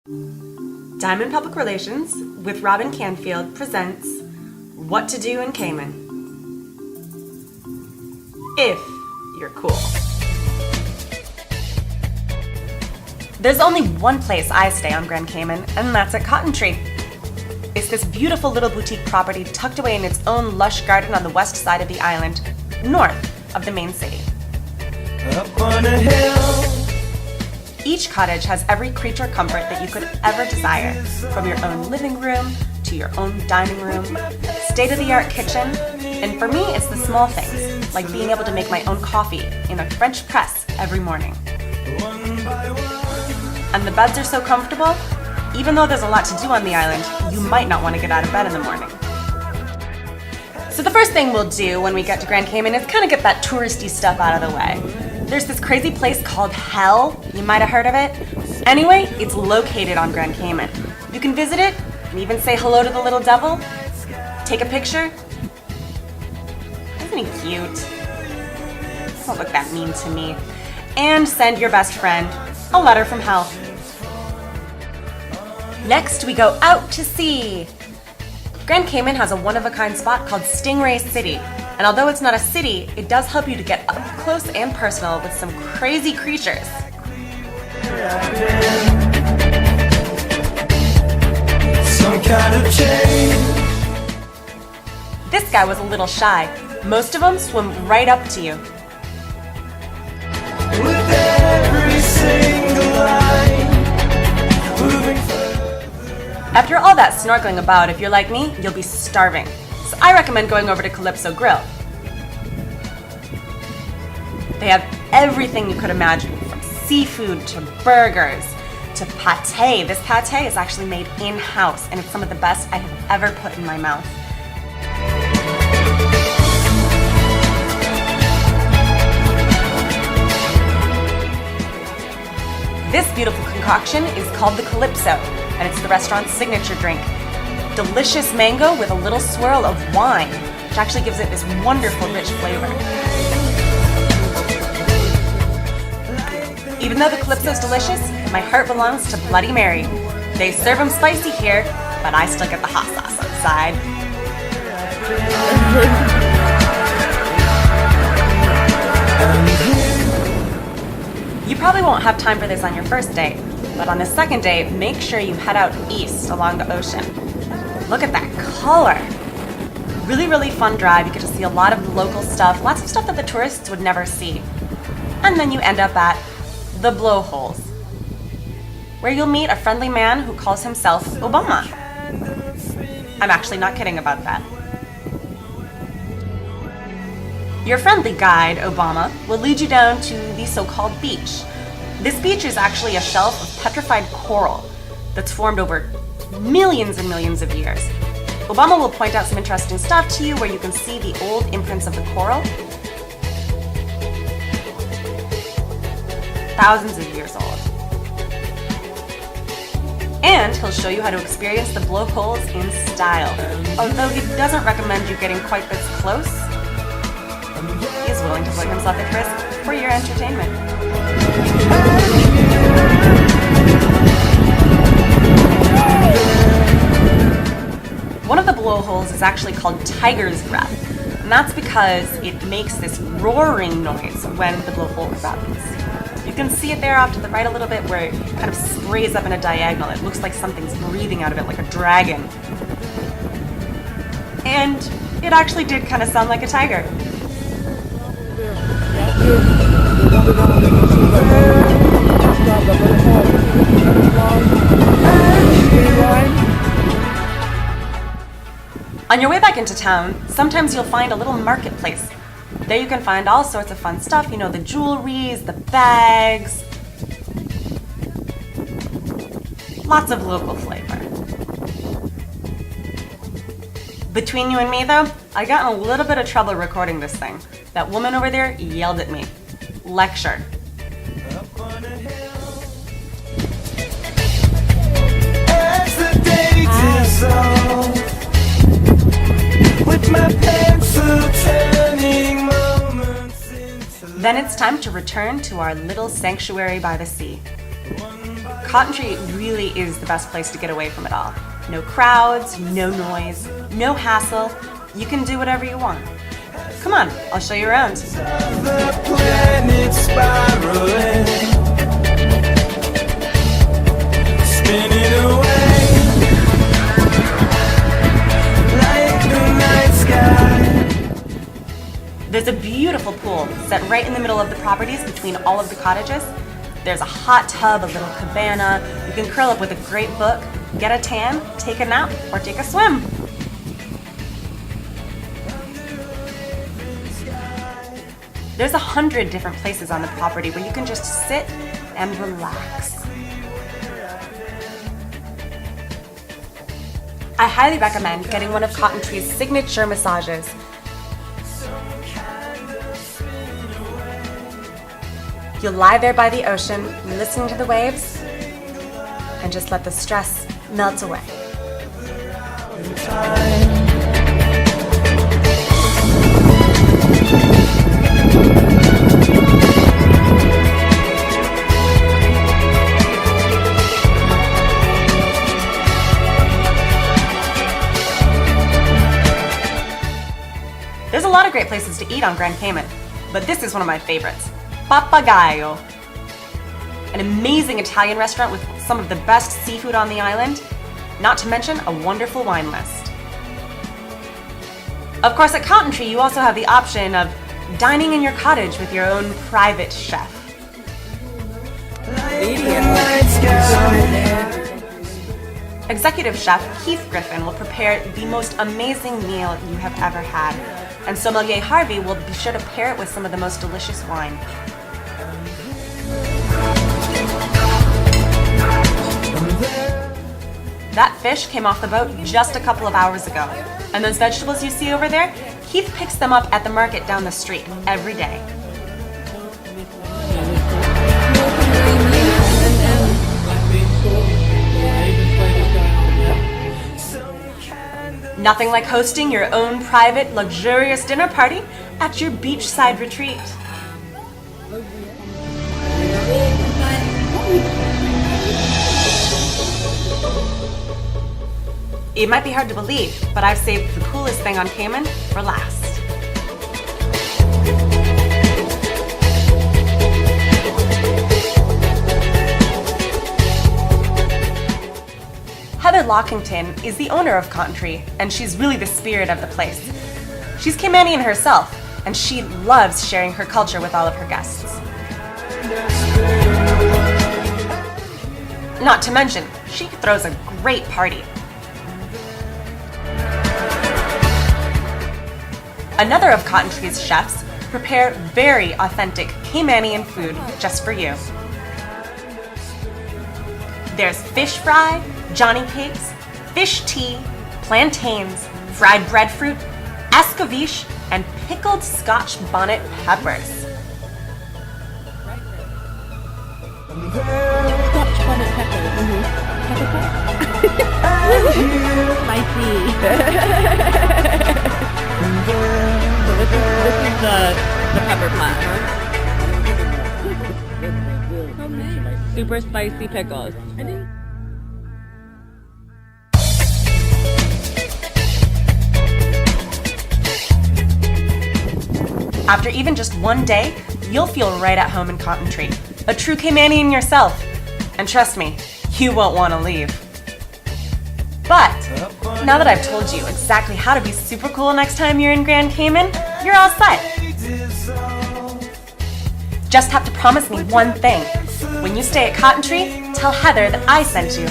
Diamond Public Relations with Robin Canfield presents What to Do in Cayman. If you're cool. There's only one place I stay on Grand Cayman, and that's at Cotton Tree. It's this beautiful little boutique property tucked away in its own lush garden on the west side of the island, north of the main city. Up on a hill. Each cottage has every creature comfort that you could ever desire, from your own living room to your own dining room, state-of-the-art kitchen, and for me it's the small things, like being able to make my own coffee in a French press every morning. And the beds are so comfortable, even though there's a lot to do on the island, you might not want to get out of bed in the morning. So the first thing we'll do when we get to Grand Cayman is kind of get that touristy stuff out of the way. There's this crazy place called Hell. You might have heard of it. Anyway, it's located on Grand Cayman. You can visit it and even say hello to the little devil. Take a picture. Isn't he cute? Don't look that mean to me. And send your best friend a letter from hell. Next, we go out to sea. Grand Cayman has a one-of-a-kind spot called Stingray City. And although it's not a city, it does help you to get up close and personal with some crazy creatures. Some kind of change. This guy was a little shy. Most of them swim right up to you. With every single line, moving further. After all that snorkeling about, if you're like me, you'll be starving. So I recommend going over to Calypso Grill. They have everything you could imagine, from seafood to burgers to pate. This pate is actually made in-house, and it's some of the best I have ever put in my mouth. This beautiful concoction is called the Calypso, and it's the restaurant's signature drink. Delicious mango with a little swirl of wine, which actually gives it this wonderful rich flavor. Even though the Calypso's delicious, my heart belongs to Bloody Mary. They serve them spicy here, but I still get the hot sauce on the side. You probably won't have time for this on your first date, but on the second date, make sure you head out east along the ocean. Look at that color. Really, really fun drive. You get to see a lot of local stuff, lots of stuff that the tourists would never see. And then you end up at the Blowholes, where you'll meet a friendly man who calls himself Obama. I'm actually not kidding about that. Your friendly guide, Obama, will lead you down to the so-called beach. This beach is actually a shelf of petrified coral that's formed over millions and millions of years. Obama will point out some interesting stuff to you where you can see the old imprints of the coral. Thousands of years old. And he'll show you how to experience the blowholes in style. Although he doesn't recommend you getting quite this close, he's willing to put himself at risk for your entertainment. One of the blowholes is actually called tiger's breath, and that's because it makes this roaring noise when the blowhole erupts. You can see it there off to the right a little bit where it kind of sprays up in a diagonal. It looks like something's breathing out of it like a dragon. And it actually did kind of sound like a tiger. On your way back into town, sometimes you'll find a little marketplace. There you can find all sorts of fun stuff, you know, the jewelries, the bags. Lots of local flavor. Between you and me though, I got in a little bit of trouble recording this thing. That woman over there yelled at me. Lecture. Up on a hill. As the day dissolves, with my pencil turning moments into Then it's time to return to our little sanctuary by the sea. Cotton Tree really is the best place to get away from it all. No crowds, no noise, no hassle. You can do whatever you want. Come on, I'll show you around. The planet spiraling, spinning away like the night sky. There's a beautiful pool set right in the middle of the properties between all of the cottages. There's a hot tub, a little cabana. You can curl up with a great book, get a tan, take a nap, or take a swim. There's 100 different places on the property where you can just sit and relax. I highly recommend getting one of Cotton Tree's signature massages. You'll lie there by the ocean, listening to the waves, and just let the stress melt away. There's a lot of great places to eat on Grand Cayman, but this is one of my favorites. Papagayo, an amazing Italian restaurant with some of the best seafood on the island, not to mention a wonderful wine list. Of course, at Cotton Tree, you also have the option of dining in your cottage with your own private chef. Executive Chef Keith Griffin will prepare the most amazing meal you have ever had, and Sommelier Harvey will be sure to pair it with some of the most delicious wine. That fish came off the boat just a couple of hours ago, and those vegetables you see over there, Keith picks them up at the market down the street every day. Nothing like hosting your own private, luxurious dinner party at your beachside retreat. It might be hard to believe, but I've saved the coolest thing on Cayman for last. Heather Lockington is the owner of Cotton Tree, and she's really the spirit of the place. She's Caymanian herself, and she loves sharing her culture with all of her guests. Not to mention, she throws a great party. Another of Cotton Tree's chefs prepare very authentic Caymanian food just for you. There's fish fry, Johnny cakes, fish tea, plantains, fried breadfruit, escabeche, and pickled Scotch bonnet peppers. Scotch bonnet peppers. Spicy. So this is the pepper plant, huh? Super spicy pickles. After even just one day, you'll feel right at home in Cotton Tree. A true Caymanian yourself. And trust me, you won't want to leave. But now that I've told you exactly how to be super cool next time you're in Grand Cayman, you're all set. Just have to promise me one thing. When you stay at Cotton Tree, tell Heather that I sent you.